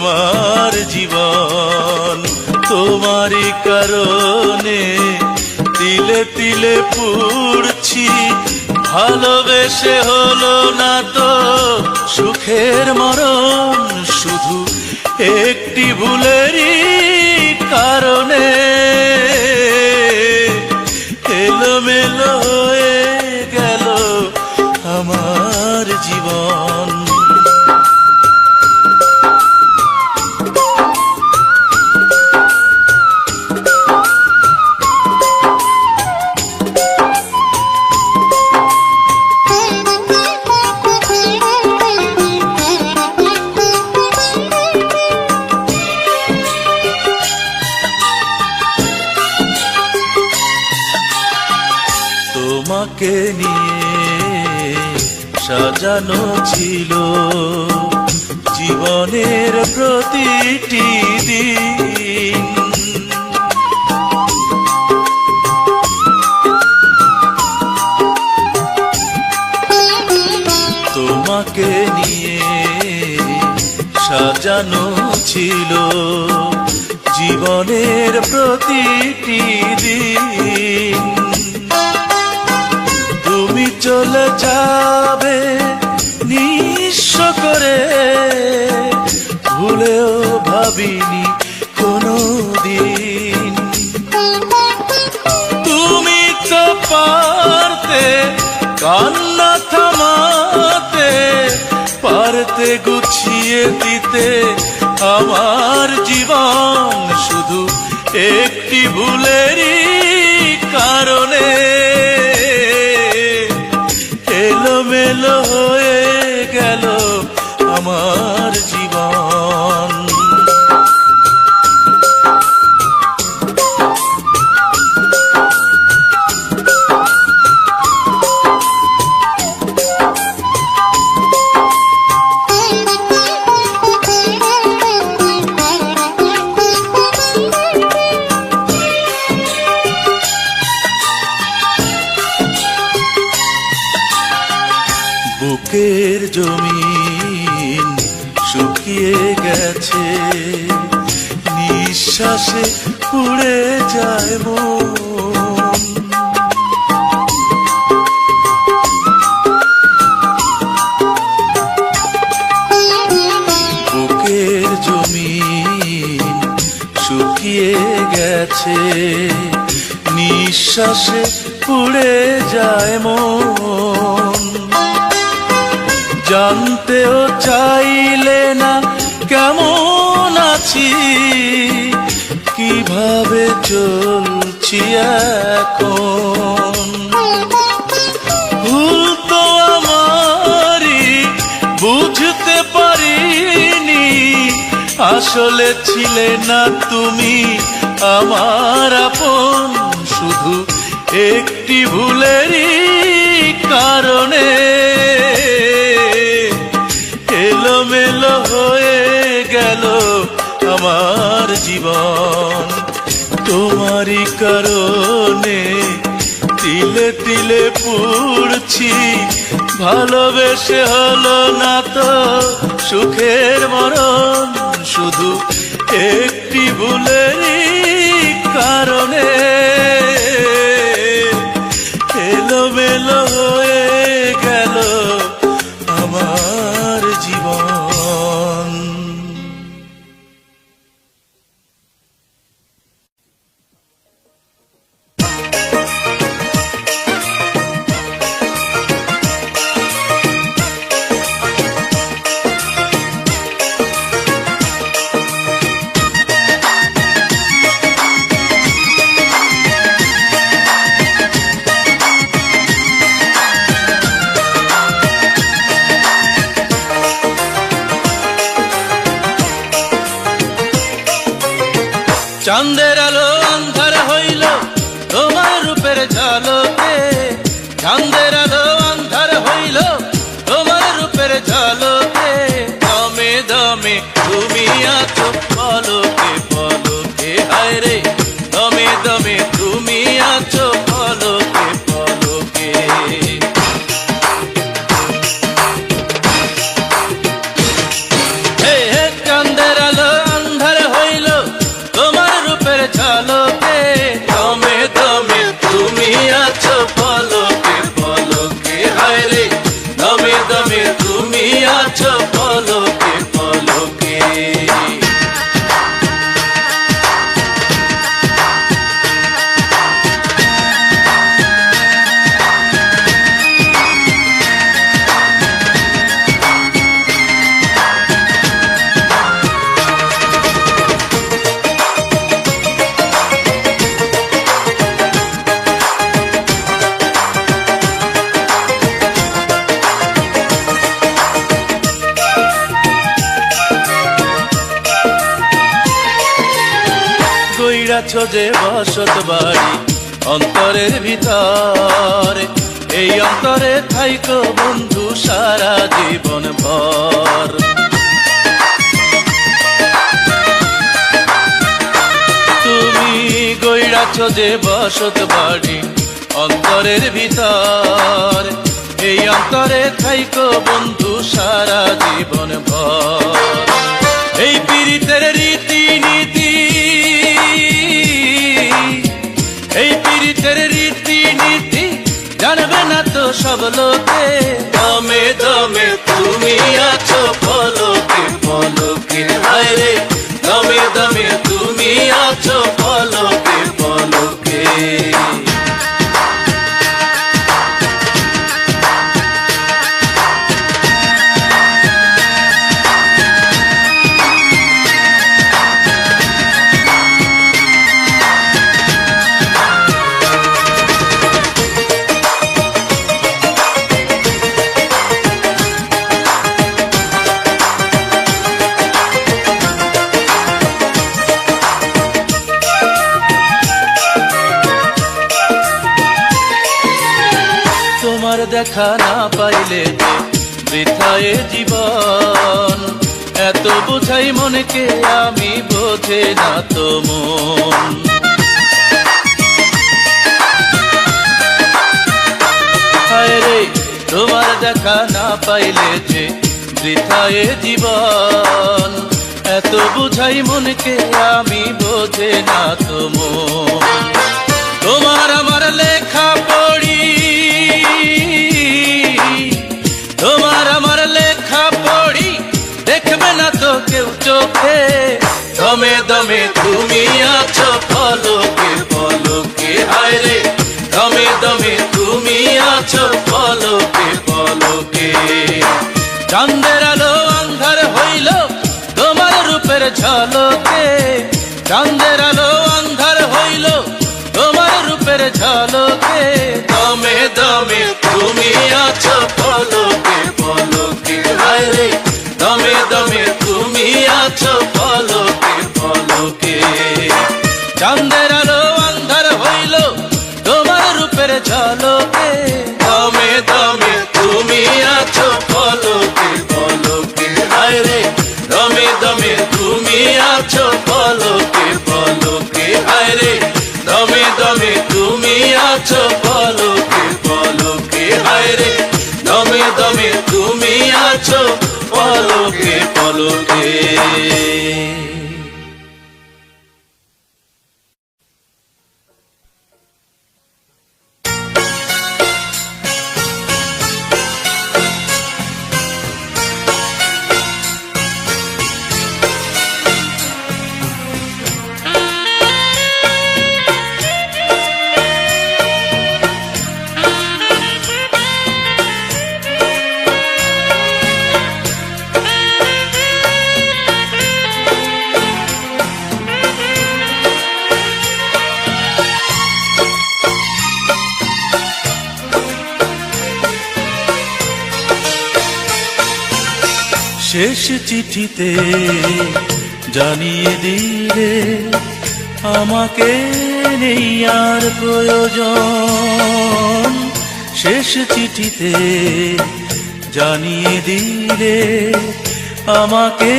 আমার জীবন তোমারই কারণে তিলে তিলে পুড়ছি, ভালোবেসে হলো না তো সুখের মরণ, শুধু একটি ভুলেরই কারণে এলোমেলো হয়ে গেল আমার জীবন। তোমাকে নিয়ে সাজানো ছিল জীবনের প্রতিটি দিন, তোমাকে নিয়ে সাজানো ছিল জীবনের প্রতিটি দিন। তুমি চলে যাবে নিঃস্ব করে, ভুলেও ভাবিনি কোনো দিন। তুমি তো পারতে কান্না থামাতে, পারতে গুছিয়ে দিতে আমার জীবন, শুধু একটি ভুলেরই কারণে এলোমেলো হয়ে গেল আমার জীবন। বুকের জমিন শুকিয়ে গেছে, নিঃশ্বাসে পুড়ে যায় মন। বুকের জমিন শুকিয়ে গেছে, নিঃশ্বাসে পুড়ে যায় মন। জানতেও চাইলে না কেমন আছি, কিভাবে চলছি এখন। ভুল তো আমারই, বুঝতে পারিনি আসলে ছিলে না তুমি আমার আপন, শুধু একটি ভুলেরই কারণে এলোমেলো হয়ে গেল আমার জীবন। তোমারই কারণে তিলে তিলে পুড়ছি, ভালোবেসে হলো না তো সুখের মরণ, শুধু একটি ভুলেরই কারণে এলোমেলো হয়ে গেল আমার জীবন। চাঁদের আলো আন্ধার হইল তোমার রূপের ঝলকে, চাঁদের আলো আন্ধার হইল তোমার রূপের ঝলকে। দমে দমে তুমি আছো পলকে পলকে, হায় রে দমে দমে তুমি আছো পলকে পলকে। চাঁদের আলো দমে দমে তুমি আছো পলকে পলকে। গইরাছো যে বসত বাড়ি অন্তরের ভিতরে, এই অন্তরে থাইকো বন্ধু সারা জীবন ভর। তুমি গইরাছো যে বসত বাড়ি অন্তরের ভিতর, এই অন্তরে থাইকো বন্ধু সারা জীবন ভর। এই পীড়িতের রীতি নীতি, এই পীড়িতের রীতি নীতি জানবে না তো সব লোকে। দমে দমে তুমি আছো পলকে পলকে, হায় রে দমে দমে তুমি আছো পলকে পলকে। তোমার দেখা না পাইলে যে বৃথায় জীবন, এত বোঝাই মনকে আমি বোঝে না তো মন। হায় রে তোমার দেখা না পাইলে যে বৃথায় জীবন, এত বোঝাই মনকে আমি বোঝে না তো মন। তোমার আমার লেখা পড়ি, তোমার আমার লেখা পড়ি দেখবে না তো কেউ চোখে। দমে দমে তুমি আছো পলকে পলকে, হায় রে দমে দমে তুমি আছো পলকে পলকে। চাঁদের আলো আন্ধার হইল তোমার রূপের ঝলকে, চাঁদের আলো আন্ধার হইল তোমার রূপের ঝলকে। দমে দমে তুমি আছো পলকে পলকে, হায় রে দমে দমে তুমি আছো পলকে পলকে। চাঁদের আলো আন্ধার হইল তোমার রূপের ঝলকে, দমে দমে তুমি আছো পলকে পলকে, হায় রে দমে দমে তুমি আছো পলকে পলকে, হায় রে দমে দমে তুমি আছো পলকে পলকে, হায় রে দমে দমে তুমি আছো পলকে পলকে। শেষ চিঠিতে জানিয়ে দিলে আমাকে নেই আর প্রয়োজন। শেষ চিঠিতে জানিয়ে দিলে আমাকে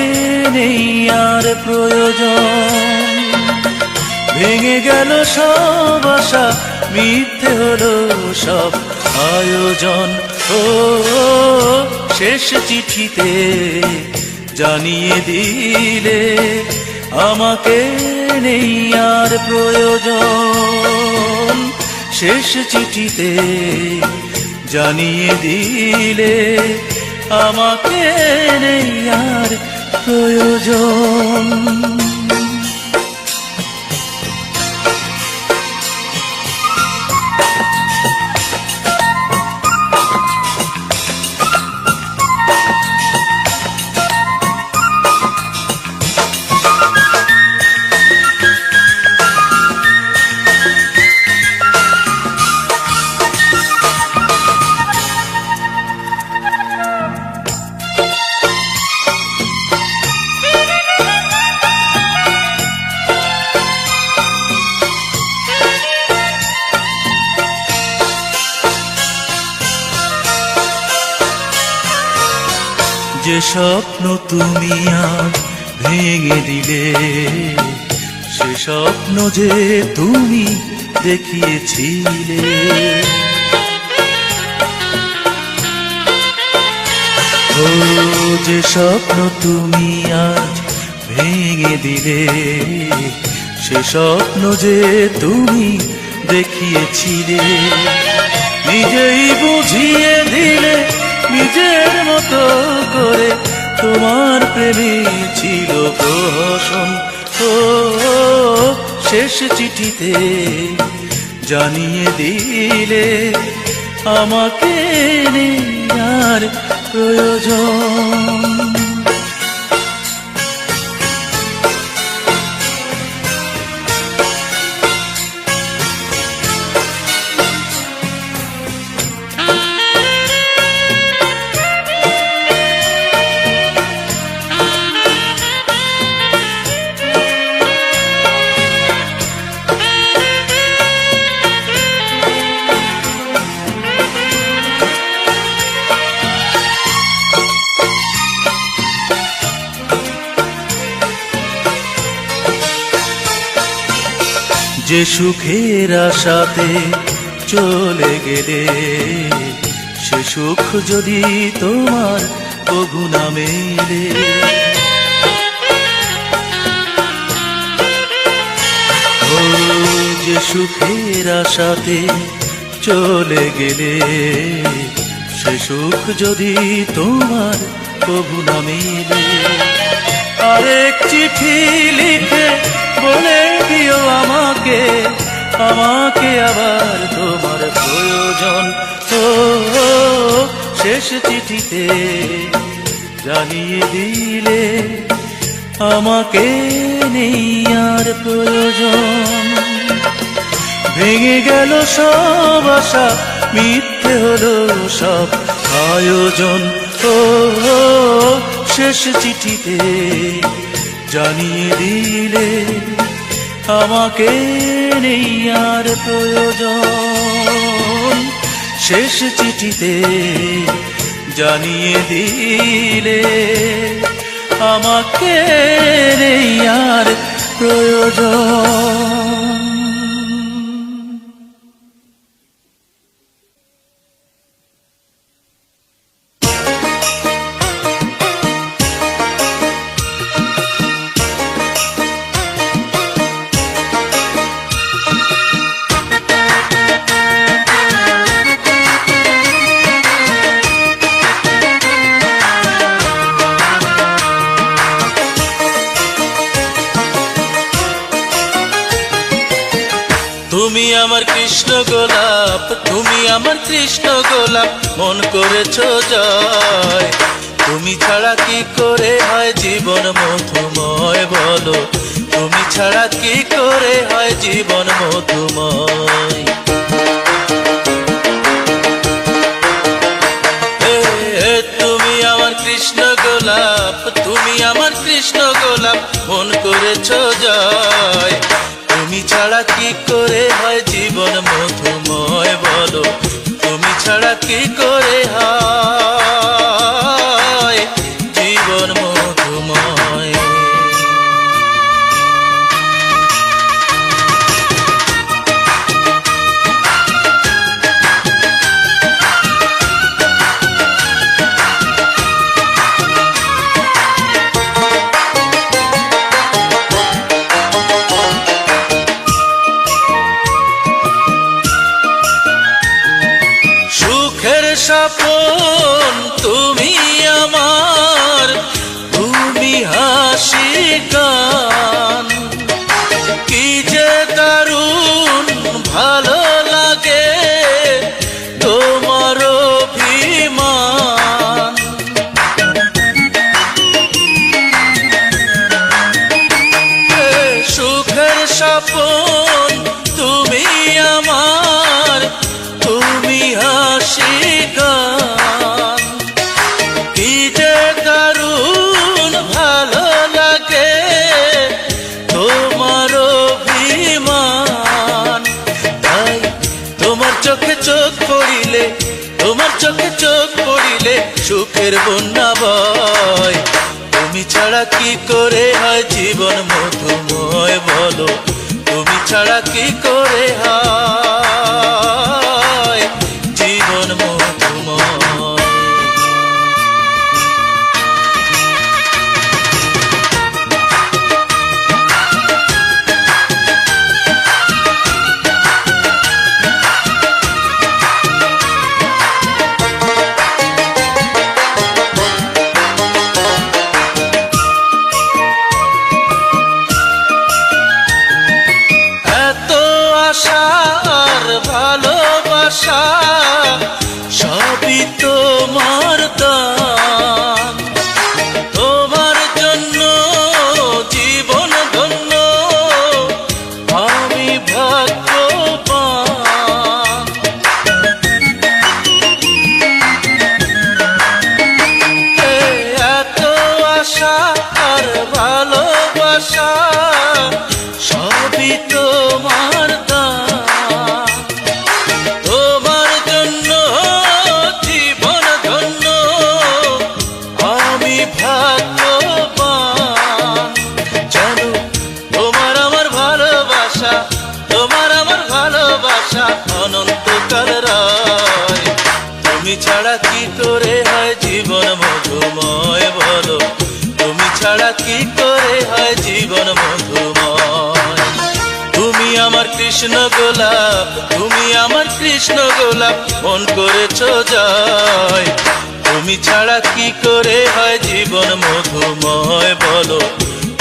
নেই আর প্রয়োজন। ভেঙে গেল সব আশা, মিথ্যে হলো সব আয়োজন। ও শেষ চিঠিতে জানিয়ে দিলে আমাকে নেই আর প্রয়োজন। শেষ চিঠিতে জানিয়ে দিলে আমাকে নেই আর প্রয়োজন। যে স্বপ্ন তুমি আজ ভেঙে দিলে, সে স্বপ্ন যে তুমি দেখিয়েছিলে। ও যে স্বপ্ন তুমি আজ ভেঙে দিলে, সে স্বপ্ন যে তুমি দেখিয়েছিলে। নিজেই বুঝিয়ে দিলে নিজের মতো করে, তোমার প্রেমে ছিল প্রহসন। ও শেষ চিঠিতে জানিয়ে দিলে আমাকে নেই আর প্রয়োজন। যে সুখের আশাতে চলে গেলে, সে সুখ যদি তোমার কভু না মেলে। ও যে সুখের আশাতে চলে গেলে, সে সুখ যদি তোমার কভু না মেলে। আরেক চিঠি লিখে বলে দিও আমাকে, আমাকে আবার তোমার প্রয়োজন। ও শেষ চিঠিতে জানিয়ে দিলে আমাকে নেই আর প্রয়োজন। ভেঙে গেল সব আশা, মিথ্যে হলো সব আয়োজন। ও শেষ চিঠিতে জানিয়ে দিলে আমাকে নেই আর প্রয়োজন। শেষ চিঠিতে জানিয়ে দিলে আমাকে নেই আর প্রয়োজন। তুমি আমার কৃষ্ণ গোলাপ, তুমি আমার কৃষ্ণ গোলাপ, মন করেছো জয়। তুমি ছাড়া কি করে হয় জীবন মধুময় বলো, তুমি ছাড়া কি করে হয় জীবন মধুময়। তুমি আমার কৃষ্ণ গোলাপ, তুমি আমার কৃষ্ণ গোলাপ, মন করেছো জয়। তুমি ছাড়া কি করে হয় জীবন মধুময় বলো, তুমি ছাড়া কি করে হয় জীবন মধুময়। সুখের সুখের বন্যা বয়। তুমি ছাড়া কি করে হয় জীবন মধুময় বলো, তুমি ছাড়া কি করে হয় জীবন মধুময়। আর ভালোবাসা সবই তোমার দান, তোমার জন্য জীবন ধন্য আমি ভাগ্যবান। এত আশা আর ভালোবাসা সবই তোমার দান, তোমার জন্য জীবন ধন্য আমি ভাগ্যবান। জানো তোমার আমার ভালোবাসা, তোমার আমার ভালোবাসা অনন্তকাল রয়। তুমি ছাড়া কি করে হয় জীবন মধুময় বলো, তুমি ছাড়া কি করে হয় জীবন মধুময়। তুমি আমার কৃষ্ণ গোলাপ, তুমি আমার কৃষ্ণ গোলাপ মন করেছো জয়। তুমি ছাড়া কি করে হয় জীবন মধুময় বলো,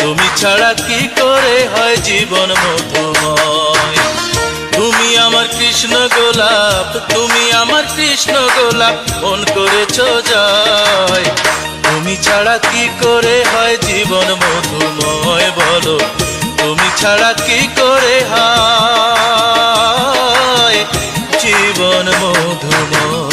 তুমি ছাড়া কি করে হয় জীবন মধুময়। তুমি আমার কৃষ্ণ গোলাপ, তুমি আমার কৃষ্ণ গোলাপ মন করেছো জয়। তুমি ছাড়া কি করে হয় জীবন মধুময় বলো, তুমি ছাড়া কি করে হয় জীবন মধুময়।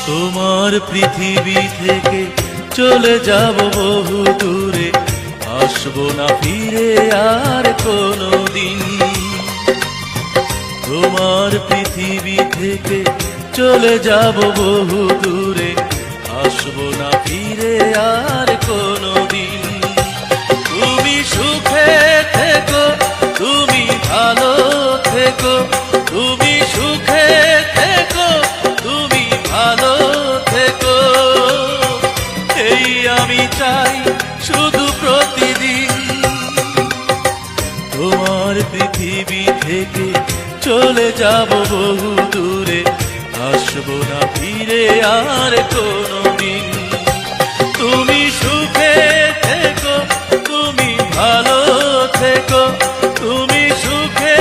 তোমার পৃথিবী থেকে চলে যাব বহু দূরে, আসবো না ফিরে আর কোনো দিন। তোমার পৃথিবী থেকে চলে যাব বহু দূরে, আসবো না ফিরে আর কোনো দিন। তুমি সুখে থেকো, তুমি ভালো থেকো, তুমি সুখে থেকো, তুমি ভালো থেকো, এই আমি চাই শুধু প্রতিদিন। তোমার পৃথিবী থেকে চলে যাব বহু দূরে, আসবো না ফিরে আর কোনো দিন। তুমি সুখে থেকো, তুমি ভালো থেকো, তুমি সুখে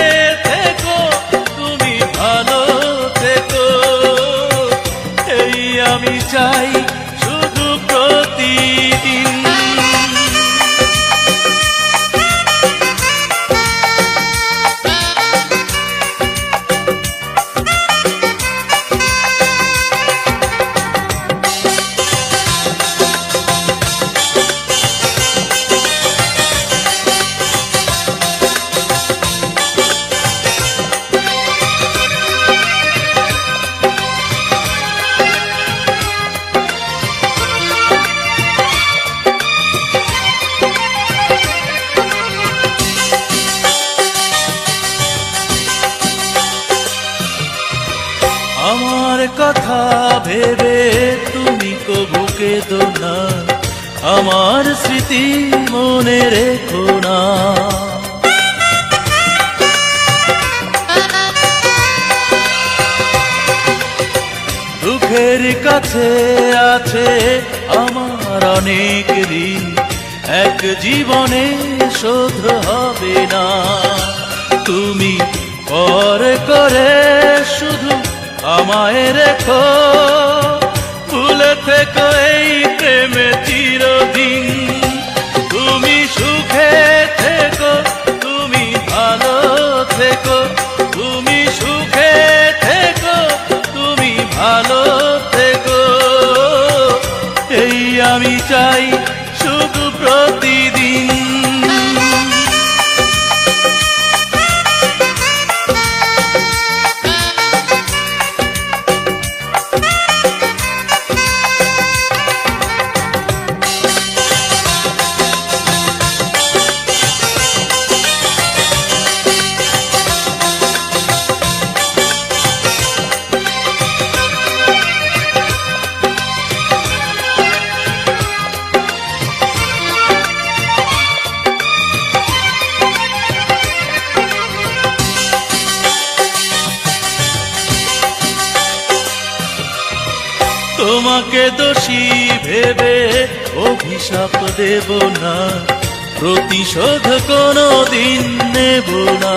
থেকো, তুমি ভালো থেকো, এই আমি চাই শুধু প্রতিদিন। আমার কথা ভেবে তুমি কবু কেঁদো না, আমার স্মৃতি মনে রেখো না। দুঃখের কাছে আছে আমার অনেক ঋণ, এক জীবনে শোধ হবে না। তুমি পরে করে শুধু আমায় রেখো, ভুলে থেকো এই প্রেমে চিরদিন। তুমি সুখে থেকো, তুমি ভালো থেকো, তুমি সুখে থেকো, তুমি ভালো থেকো, এই আমি চাই শুধু প্রতিদিন। তোমাকে দোষী ভেবে অভিশাপ দেব না, প্রতিশোধ কোনোদিন নেব না।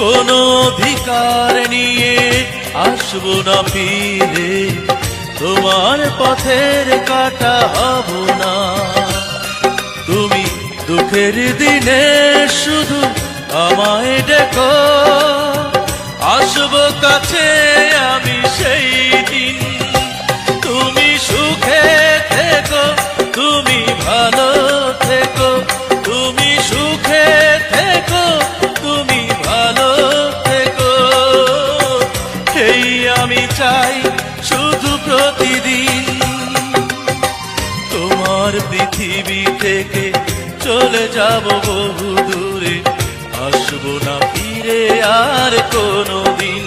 কোনো অধিকার নিয়ে আসবো না ফিরে, তোমার পথের কাটা হব না। তুমি দুঃখের দিনে শুধু আমায় ডেকো, আসবো কাছে আমি সেই দিন। তুমি সুখে থেকো, তুমি ভালো থেকো, তুমি সুখে থেকো, তুমি ভালো থেকো, এই আমি চাই শুধু প্রতিদিন। তোমার পৃথিবী থেকে চলে যাব বহু দূরে, আসবো না ফিরে আর কোনোদিন।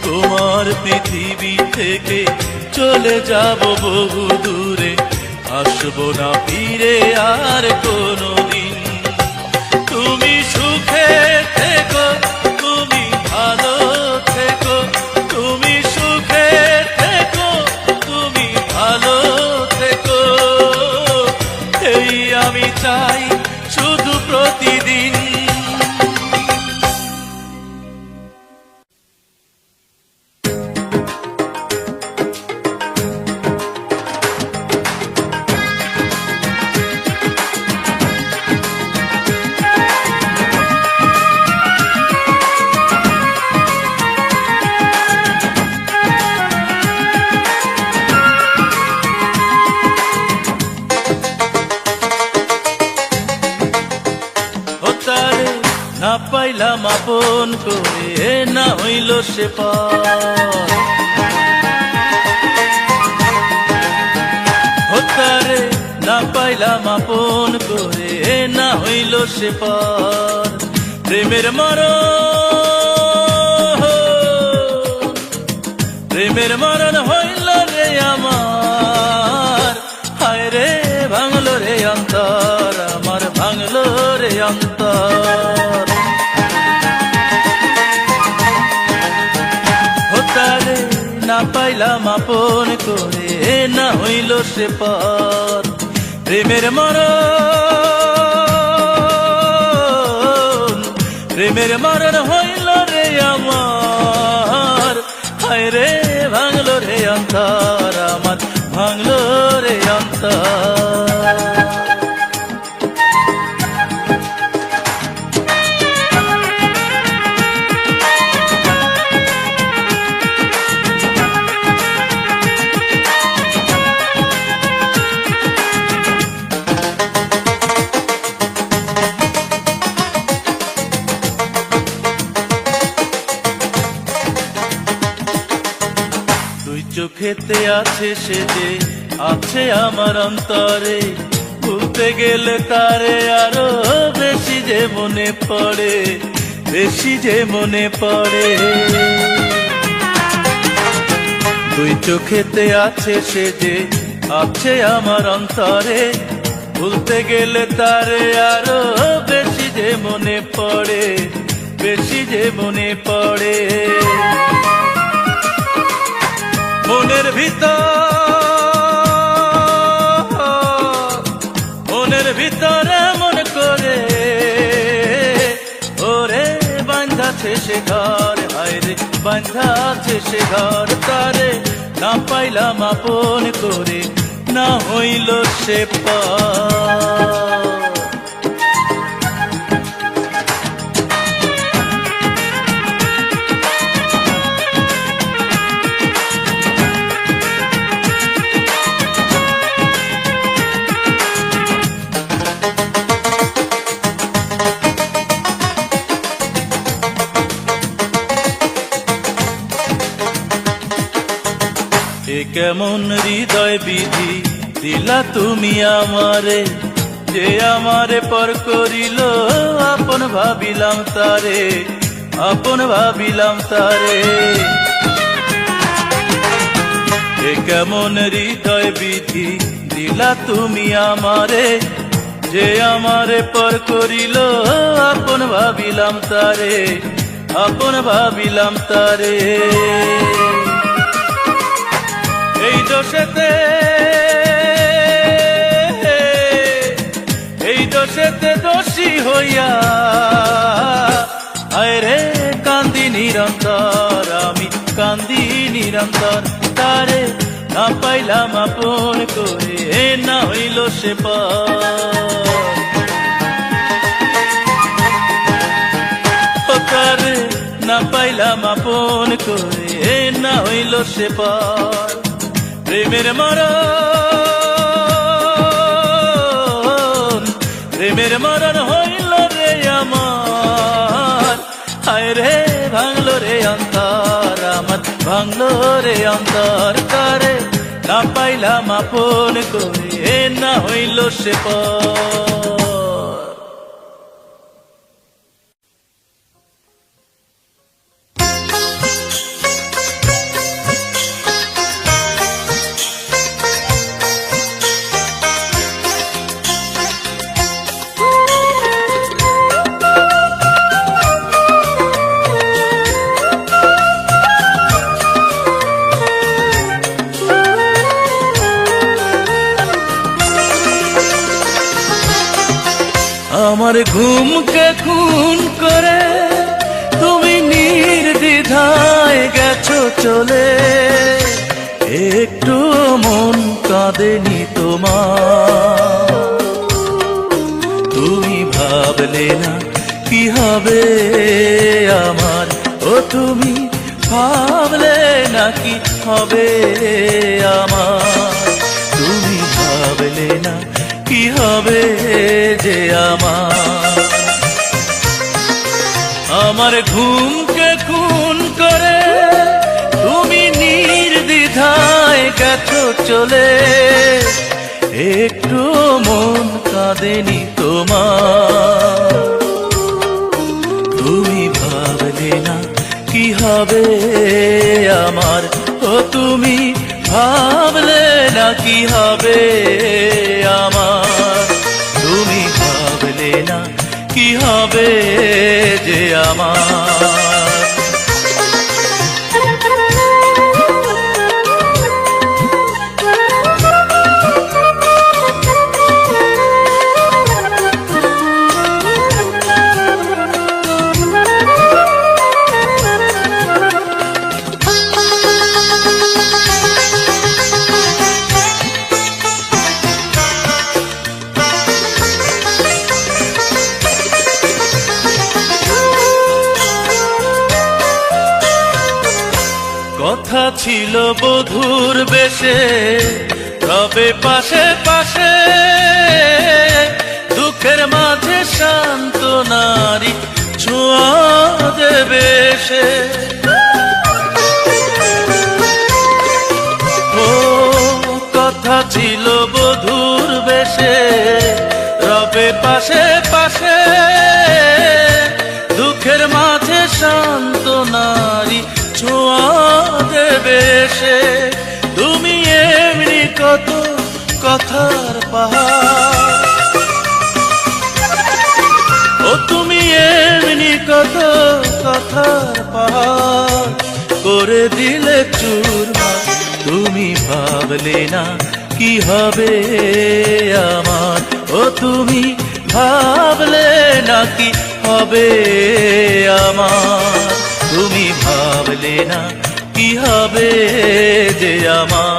তোমার পৃথিবী থেকে চলে যাব বহু দূরে, আসবো না ফিরে আর কোনোদিন। তুমি সুখে থেকো, তুমি ভালো থেকো, তুমি সুখে থেকো, তুমি ভালো থেকো, এই আমি চাই শুধু প্রতিদিন। না পাইলাম আপন করে, না হইল সে পার, হতারে না পাইলাম আপন করে, না হইল সে পার। প্রেমের মরণ, প্রেমের মরণ হইল রে আমার, হায় রে ভাঙলো রে অন্তর আমার, ভাঙলো রে অন্তর। না পাইলাম আপন করে, না হইল সে পার। প্রেমের মরণ, প্রেমের মরণ হইল রে আমার, হায় রে ভাঙলো রে অন্তর আমার, ভাঙলো রে অন্তর। চোখেতে আছে সে যে আছে আমার অন্তরে, ভুলতে গেলে তারে আরো বেশি যে মনে পড়ে, বেশি যে মনে পড়ে। দুই চোখেতে আছে সে যে আছে আমার অন্তরে, ভুলতে গেলে তারে আরো বেশি যে মনে পড়ে, বেশি যে মনে পড়ে। মনের ভিতর সে ঘর, হায় রে বাঁধা আছে সে ঘর, তারে না পাইলাম আপন করে, না হইল সে পার। এ কেমন হৃদয় বিধি দিলা তুমি আমারে, যে আমারে পর করিল আপন ভাবিলাম তারে, আপন ভাবিলাম তারে। এ কেমন হৃদয় বিধি দিলা তুমি আমারে, যে আমারে পর করিল আপন ভাবিলাম তারে, আপন ভাবিলাম তারে। এই দোষেতে, এই দোষেতে দোষী হইয়া হায় রে কান্দি নিরন্তর, আমি কান্দি নিরন্তর, তারে না পাইলাম আপন করে, না হইল সে পার। তারে না পাইলাম আপন করে, না হইল সে পার। প্রেমের মরণ, প্রেমের মরণ হইল রে আমার, হায় রে ভাঙলো রে অন্তর আমার, ভাঙলো রে অন্তর, তারে না পাইলাম আপন করে, না হইল সে পার। আমার ঘুমকে খুন করে তুমি নির্দ্বিধায় গেছো চলে, একটু মন কাঁদেনি তোমার। তুমি ভাবলে না কি হবে আমার, ও তুমি ভাবলে না কি হবে আমার, তুমি ভাবলে না কি হবে যে আমার। আমার ঘুমকে খুন করে তুমি নির্দ্বিধায় গেছো চলে, একটু মন কাঁদেনি তোমার। তুমি ভাবলে না কি হবে আমার, ও তুমি ভাবলে না কি হবে আমার, তুমি ভাবলে না কি হবে যে আমার। কথা ছিল বধুর বেশে রবে পাশে পাশে, দুঃখের মাঝে শান্ত নারী ছোঁয়া দেবে সে। ও কথা ছিল বধুর বেশে রবে পাশে পাশে, দুঃখের মাঝে শান্ত নারী ছোঁয়া দেবে সে। তুমি এমনি কত কথার পাহাড়, ও তুমি এমনি কত কথার পাহাড় করে দিলে চুরমার। তুমি ভাবলে না কি হবে আমার, ও তুমি ভাবলে না কি হবে আমার। তুমি ভাবলে না কি হবে যে আমার।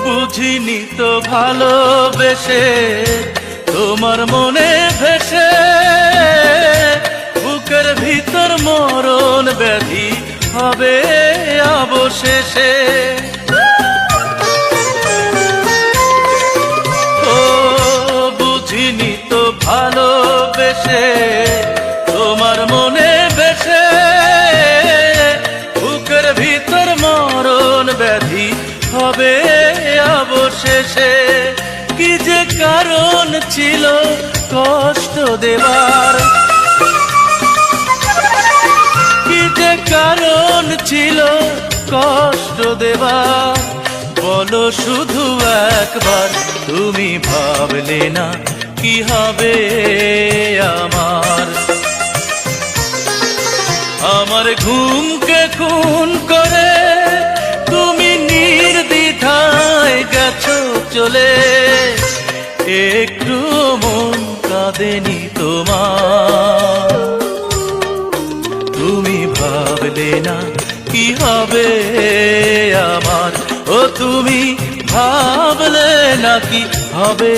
বুঝিনি তো ভালোবেসে তোমার মনে ভেসে বুকের ভিতর মরণ ব্যাধি হবে অবশেষে। ও বুঝিনি তো ভালোবেসে তোমার মনে ভেসে বুকের ভিতর মরণ ব্যাধি হবে অবশেষে। কি যে কারণ ছিল কষ্ট দেবার, কি যে কারণ ছিল কষ্ট দেবার, বলো শুধু একবার। তুমি ভাবলে না কি হবে আমার। আমার ঘুমকে খুন করে তুমি নির্দ্বিধায় গেছো চলে, একটু মন কাঁদেনি তোমার। তুমি ভাবলে না কি হবে আমার। ও তুমি ভাবলে না কি হবে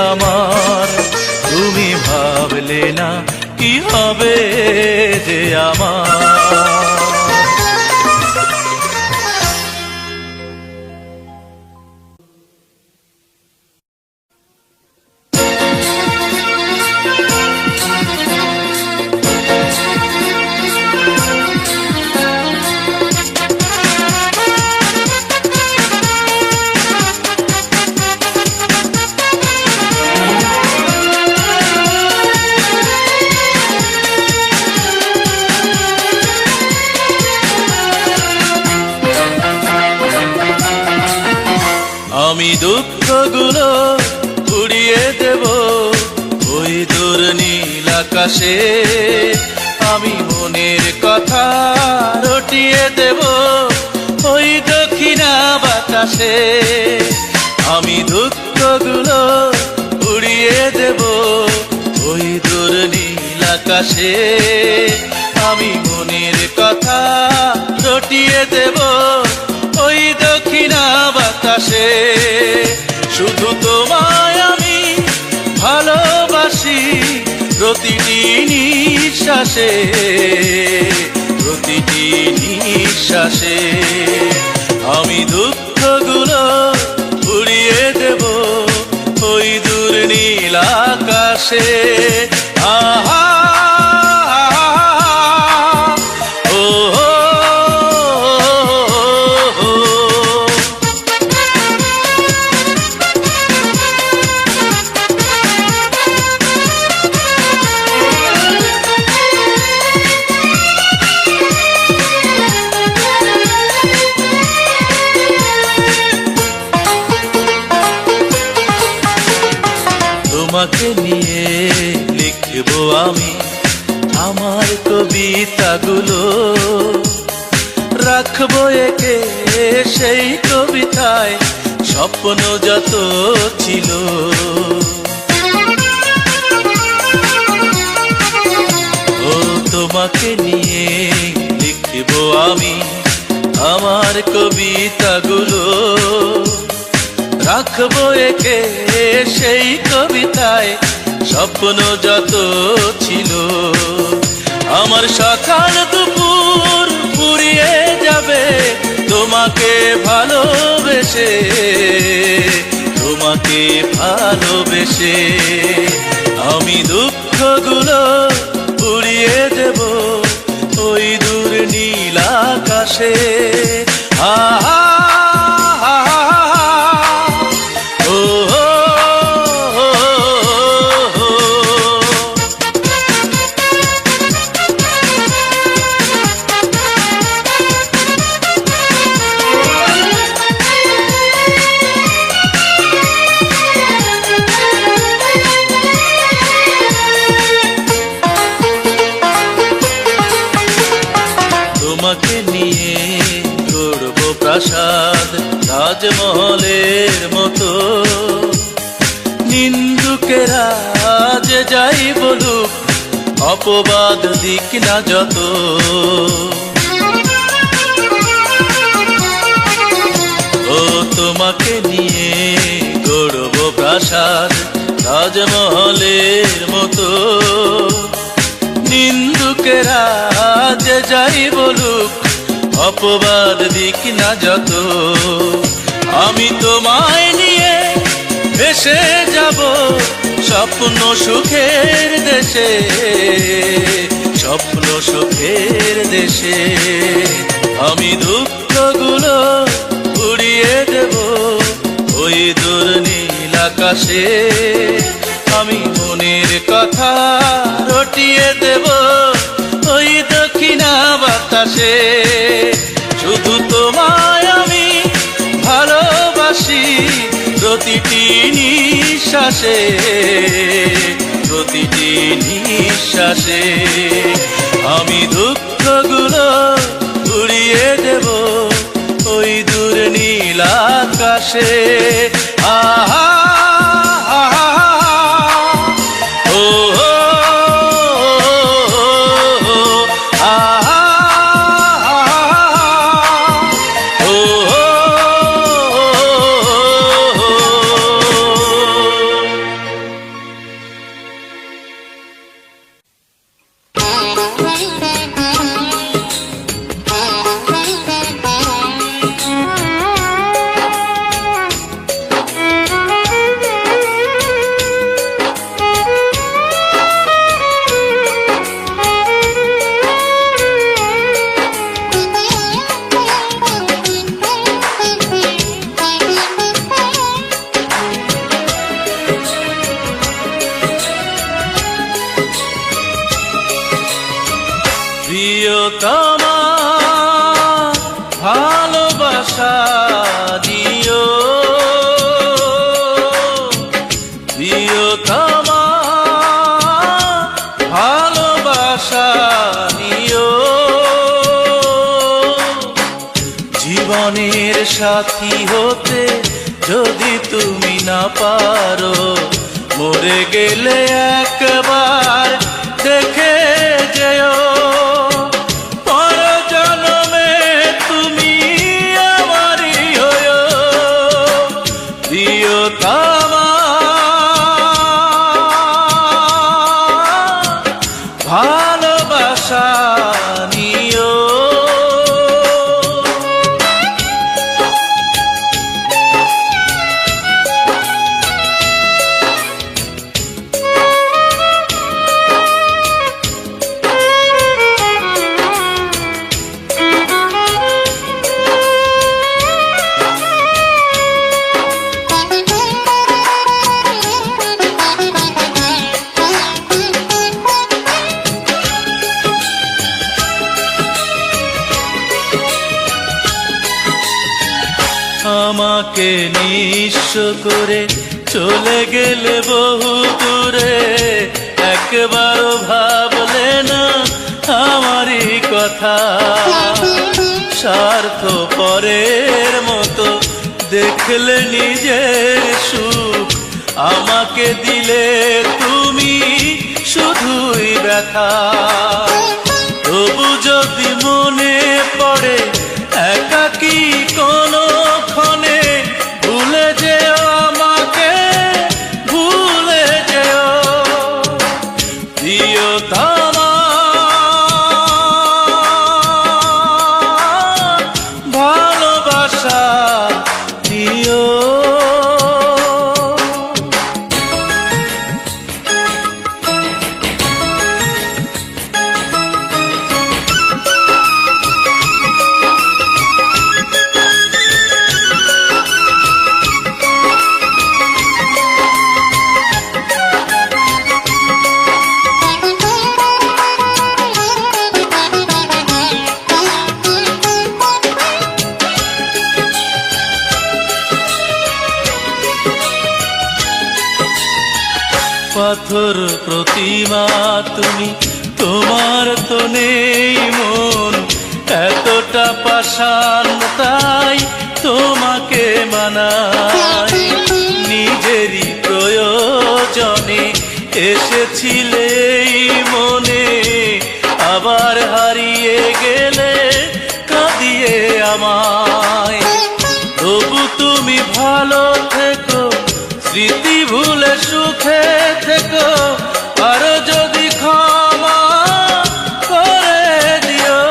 আমার। তুমি ভাবলে না কি হবে যে আমার। আমি দুঃখগুলো উড়িয়ে দেব ওই দূর নীল আকাশে। আমি মনের কথা রটিয়ে দেব ওই দক্ষিণা বাতাসে। আমি দুঃখগুলো উড়িয়ে দেব ওই দূর নীল আকাশে। আমি মনের কথা রটিয়ে দেব ওই দক্ষিণা বাতাসে। শুধু তোমায় আমি ভালোবাসি প্রতিটি নিঃশ্বাসে, প্রতিটি নিঃশ্বাসে। আমি দুঃখগুলো উড়িয়ে দেব ওই দূর নীল আকাশে। আহা তোমাকে নিয়ে লিখব আমি আমার কবিতাগুলো। রাখবো একে সেই কবিতায় স্বপ্ন যত ছিল। ও তোমাকে নিয়ে লিখব আমি আমার কবিতাগুলো। রাখবো একে সেই কবিতায় স্বপ্ন যত ছিল। আমার সকাল দুপুর ফুরিয়ে যাবে তোমাকে ভালোবেসে, তোমাকে ভালোবেসে। আমি দুঃখগুলো উড়িয়ে দেব ওই দূর নীল আকাশে। আহা ও প্রাসাদ তাজমহলের মতো। নিন্দুকেরা যে যাই বলুক, অপবাদ দিক না যত। ও তোমাকে নিয়ে গড়ব প্রাসাদ তাজমহলের মতো। নিন্দুকেরা যে যাই বলুক, অপবাদ দিক না যত। আমি তোমায় নিয়ে ভেসে যাব স্বপ্ন সুখের দেশে, স্বপ্ন সুখের দেশে। আমি দুঃখগুলো উড়িয়ে দেব ওই দূর নীল আকাশে। আমি মনের কথা রটিয়ে দেব ওই দক্ষিণা বাতাসে। শুধু তোমায় আমি ভালোবাসি প্রতিটি নিঃশ্বাসে, প্রতিটি নিঃশ্বাসে। আমি দুঃখগুলো উড়িয়ে দেব ওই দূর নীল আকাশে। আহা প্রিয়তমা ভালোবাসা দিও, প্রিয়তমা ভালোবাসা নিও। জীবনের সাথী হতে যদি তুমি না পারো, মরে গেলে একবার দেখে যেও। প্রিয়তমা ভালোবাসা নিও। আমাকে নিঃস্ব করে চলে গেলে বহু দূরে, একবারও ভাবলে না আমারই কথা। স্বার্থপরের মতো দেখলে নিজের সুখ, আমাকে দিলে তুমি শুধুই ব্যথা। তবু যদি মনে পড়ে একাকী কোনো ক্ষণে, ভুলে যেও আমাকে, ভুলে যেও। প্রিয়তমা ভালোবাসা দিও। পাথর প্রতিমা তুমি, তোমার তো নেই মন এতটা পাষাণ, তাই জানাই, নিজেরই প্রয়োজনে এসেছিলে এই মনে, আবার হারিয়ে গেলে কাঁদিয়ে আমায়। তবু তুমি ভালো থেকো, স্মৃতি ভুলে সুখে থেকো, আর যদি ক্ষমা করে দিও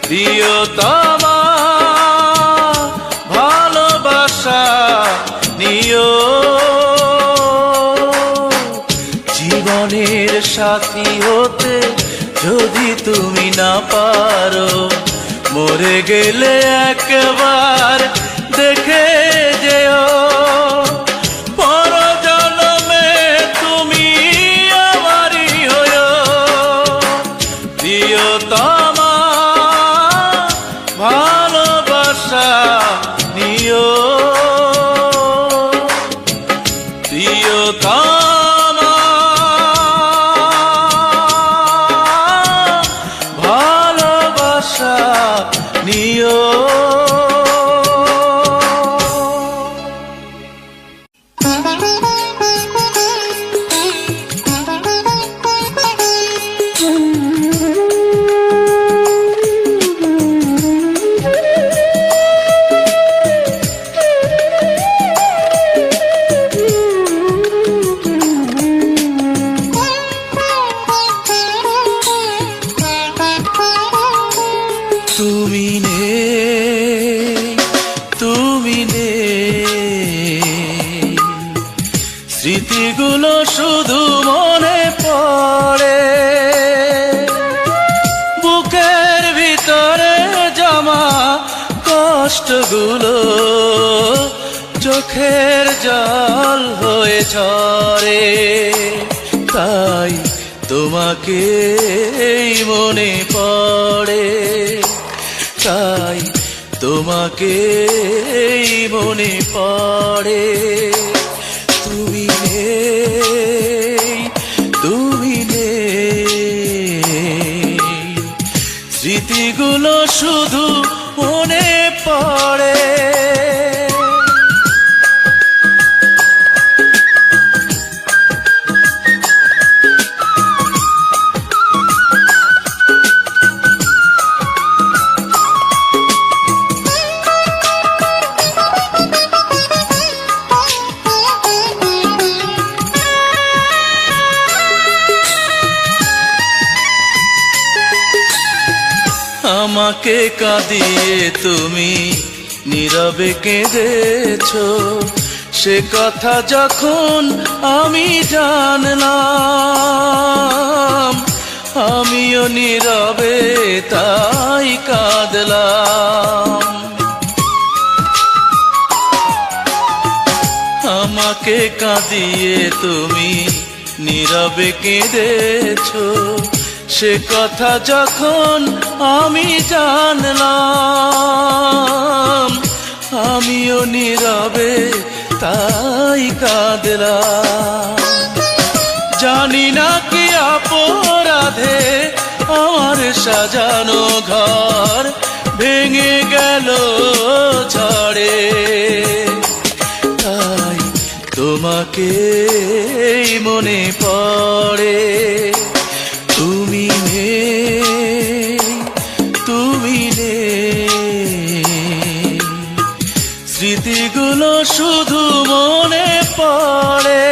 প্রিয়তমা, ভালোবাসা নিও। জীবনের সাথী হতে যদি তুমি না পারো, মরে গেলে একবার দেখে যেও, পরজন্মে তুমি আমারই হয়ো প্রিয়তমা, ভালোবাসা নিও প্রিয়তমা, ভালোবাসা নিও। তুমি নেই, তুমি নেই, স্মৃতিগুলো শুধু মনে পড়ে, বুকের ভিতরে জমা কষ্টগুলো চোখের জল হয়ে ঝরে, তাই তোমাকে মনে পড়ে, তাই তোমাকে মনে পড়ে। তুমি নেই, তুমি নেই, স্মৃতিগুলো শুধু মনে পড়ে। আমাকে কাঁদিয়ে তুমি নীরবে কেঁদেছো, সে কথা যখন আমি জানলাম, আমিও নীরবে তাই কাঁদলাম। আমাকে কাঁদিয়ে তুমি নীরবে কেঁদেছো, সে কথা যখন আমি জানলাম, আমিও নীরবে তাই কাঁদলাম। জানি না কি অপরাধে আমার সাজানো ঘর ভেঙে গেল ঝড়ে, তাই তোমাকে মনে পড়ে। তুমি নেই, তুমি নেই, স্মৃতিগুলো শুধু মনে পড়ে।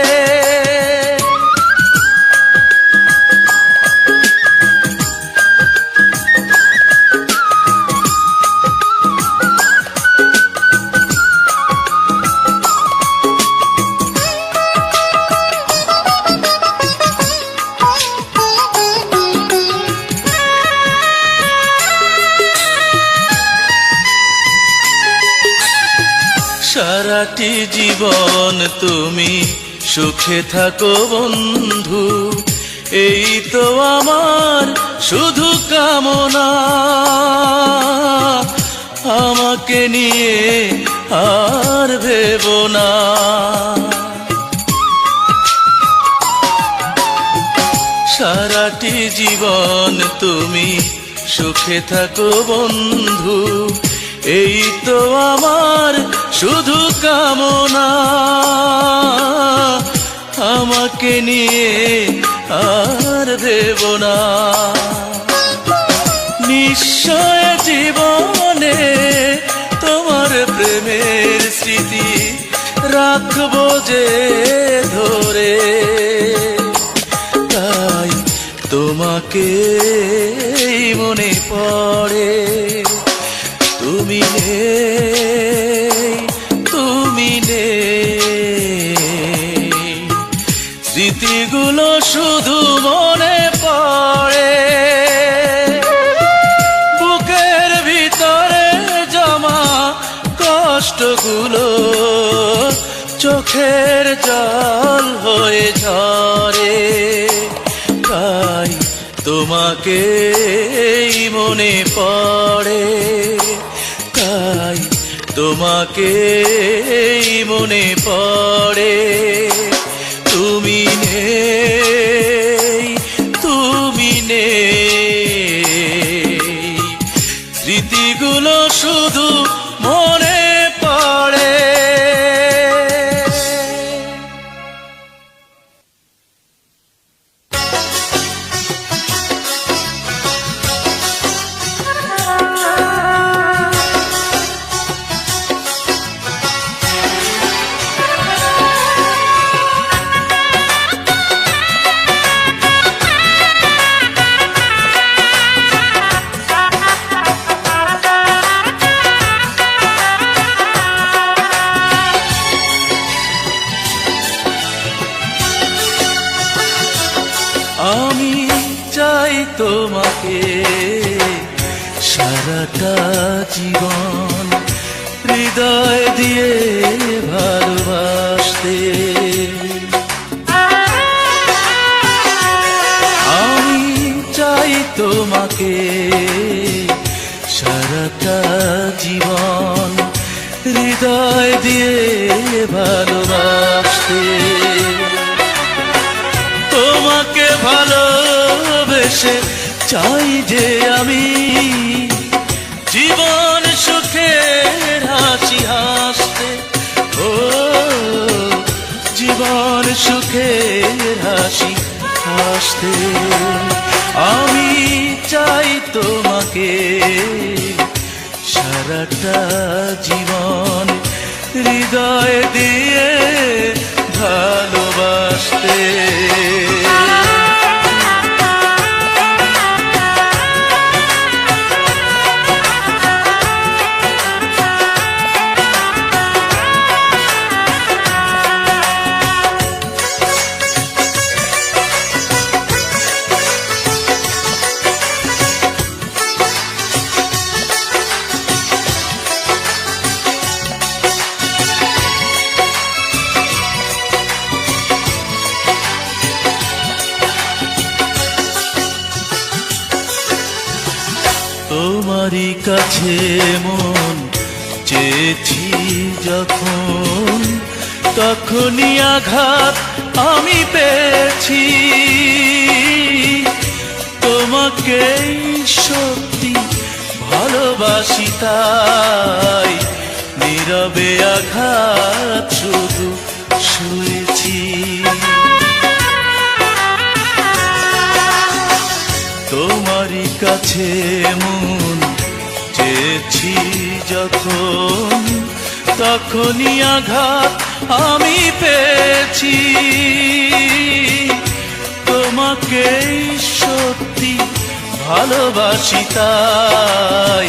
সারাটি জীবন তুমি সুখে থাকো বন্ধু, এই তো আমার শুধু কামনা। আমাকে নিয়ে আর ভেবো না, সারাটি জীবন তুমি সুখে থাকো বন্ধু, এই তো আমার শুধু কামনা, আমাকে নিয়ে আর ভেব না। নিশ্চয় জীবনে তোমার প্রেমের স্মৃতি রাখবো যে ধরে, তাই তোমাকে মনে পড়ে। তুমি নেই, তুমি নেই, স্মৃতিগুলো শুধু মনে পড়ে। বুকের ভিতরে জমা কষ্টগুলো চোখের জল হয়ে ঝরে, তাই তোমাকে মনে পড়ে, তাই তোমাকে মনে পড়ে। তুমি নেই, তুমি নেই, স্মৃতিগুলো শুধু মনে পড়ে। আমি চাই তোমাকে সারাটা জীবন হৃদয় দিয়ে ভালোবাসতে। আমি চাই তোমাকে সারাটা জীবন হৃদয় দিয়ে ভালোবাসতে। তোমাকে ভালোবেসে চাই যে আমি জীবন সুখের হাসি হাসতে। ও জীবন সুখের হাসি হাসতে। আমি চাই তোমাকে সারাটা জীবন হৃদয় দিয়ে ভালোবাসতে। তোমারই কাছে মন চেয়েছি যখন, তখনই আঘাত আমি পেয়েছি। তোমাকেই সত্যি ভালোবাসি, তাই নীরবে আঘাত শুধু শুয়েছি। তোমারই কাছে মন চেয়েছি যখন, তখনই আঘাত আমি পেয়েছি। তোমাকেই সত্যি ভালোবাসি, তাই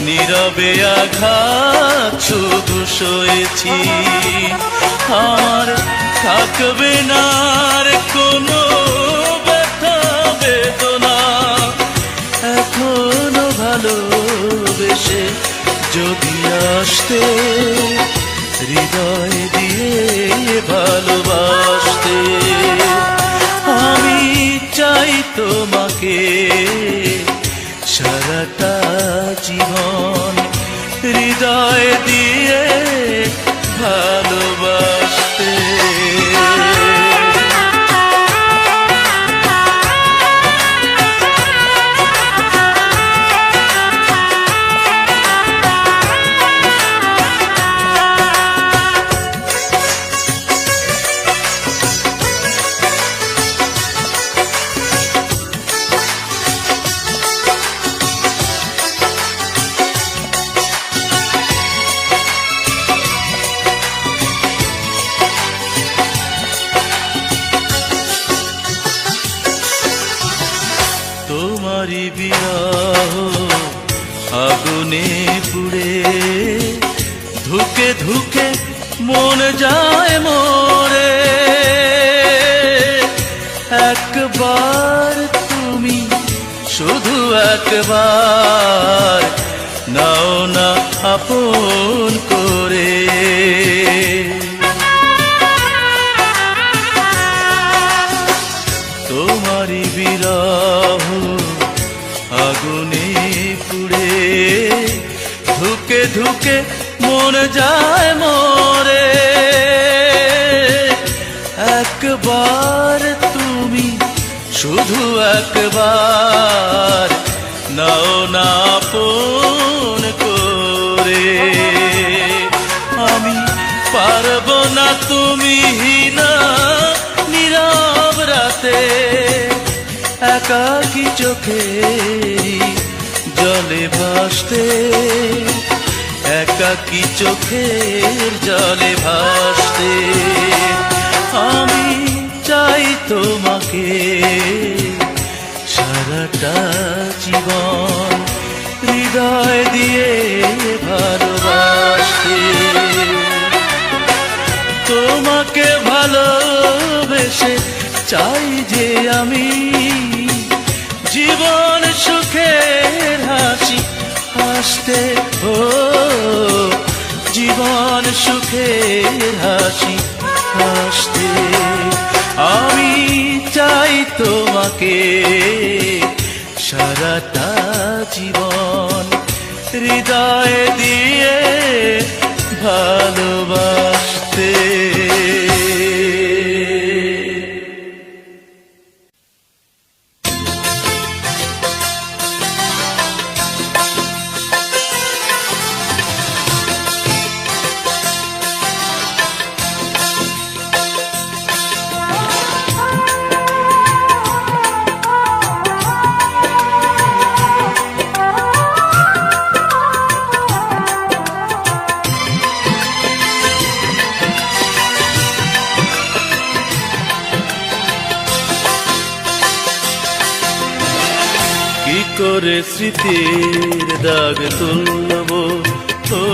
নীরবে আঘাত শুধু সয়েছি। আর থাকবে না আর কোনো ব্যথা বেদনা, এখনো ভালোবেসে যদি আসতে, হৃদয় দিয়ে ভালোবাসতে। আমি চাই তোমাকে সারাটা জীবন হৃদয় দিয়ে ভালোবাসতে। ধুকে ধুকে মন যায় মোরে, একবার তুমি শুধু একবার নাও না আপন করে। তোমারই বিরহ আগুনে পুড়ে ধুকে ধুকে মন যায় মোরে, একবার তুমি শুধু একবার নাও না আপন করে। আমি পারবো না তুমি না নীরব রাতে একাকী চোখে জলে ভাসতে, একাকী চোখের জলে ভাসতে। আমি চাই তোমাকে সারাটা জীবন হৃদয় দিয়ে ভালোবাসতে, তোমাকে ভালোবেসে চাই যে আমি জীবন সুখের হাসি হাসতে, ও জীবন সুখের হাসি হাসতে। আমি চাই তোমাকে সারাটা জীবন হৃদয় দিয়ে ভালোবাসতে। কি করে স্মৃতির দাগ তুলবো, ও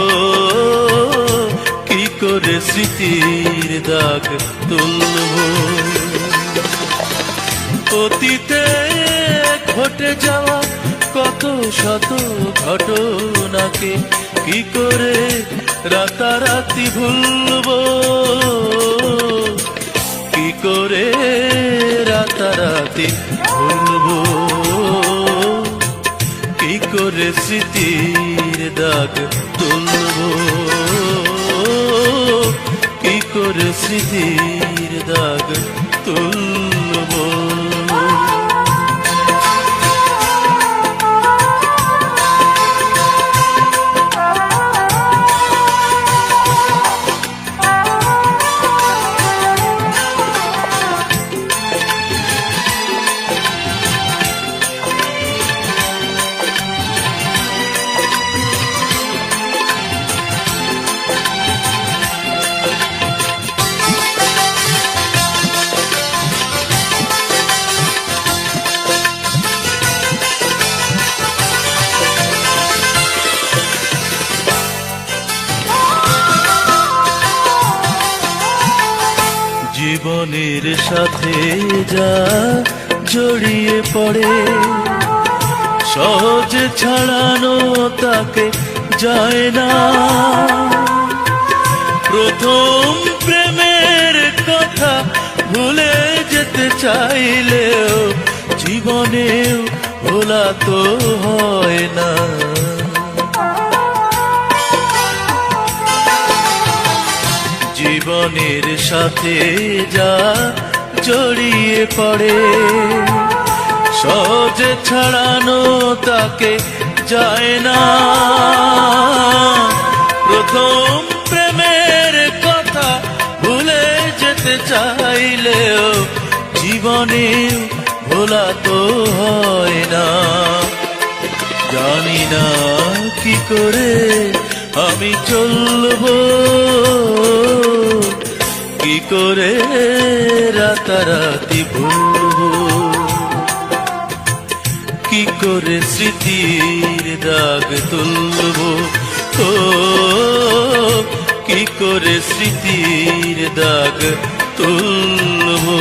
কি করে স্মৃতির দাগ তুলবো। অতীতে ঘটে যাওয়া কত শত ঘটনাকে কি করে রাতারাতি ভুলবো, কি করে রাতারাতি ভুলবো। কি করে স্মৃতির দাগ তুলবো, কি করে স্মৃতির দাগ তুলবো। জীবনের সাথে যা জড়িয়ে পড়ে সহজে ছাড়ানো তাকে যায় না। প্রথম প্রেমের কথা ভুলে যেতে চাইলেও জীবনেও ভোলা তো হয় না। জীবনের সাথে যা জড়িয়ে পড়ে সহজে ছাড়ানো তাকে যায় না। প্রথম প্রেমের কথা ভুলে যেতে চাইলেও জীবনে ভোলা তো হয় না। জানি না কি করে আমি চলবো, কি করে রাতারাতি ভুলবো, কি করে স্মৃতির দাগ তুলবো। ও কি করে স্মৃতির দাগ তুলবো।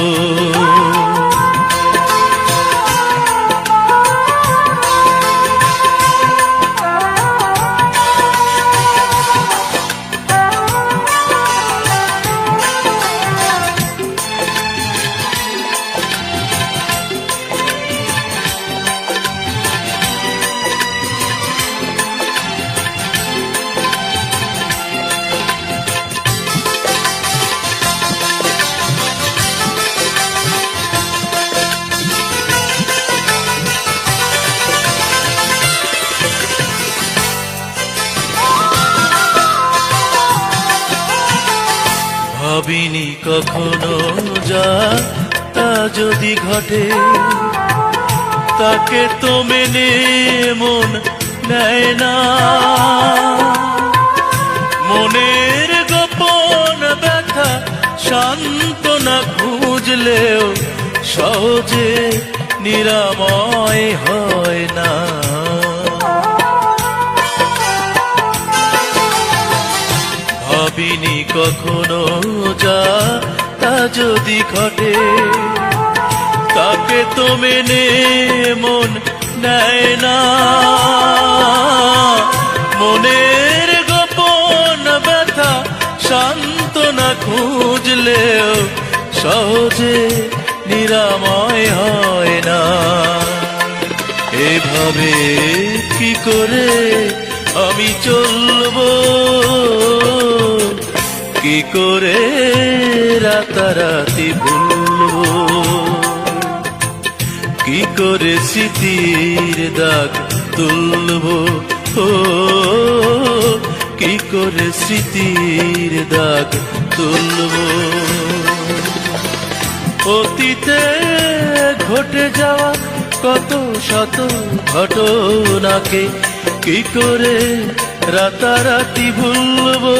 ভাবিনি কখনো যা তা যদি ঘটে, তাকে তো মেনে মন নেয় না। মনের গোপন ব্যথা সান্ত্বনা খুঁজলেও সহজে নিরাময় হয় না। ভাবিনি কখনো যা তা যদি ঘটে, তাকে তো মেনে মন নেয় না। মনের গোপন ব্যথা সান্ত্বনা খুঁজলেও সহজে নিরাময় হয় না। এভাবে কি করে আমি চলবো, কি করে রাতারাতি ভুলবো, কি করে স্মৃতির দাগ তুলবো। ও কি করে স্মৃতির দাগ তুলবো। অতীতে ঘটে যাওয়া কত শত ঘটনাকে কি করে রাতারাতি ভুলবো।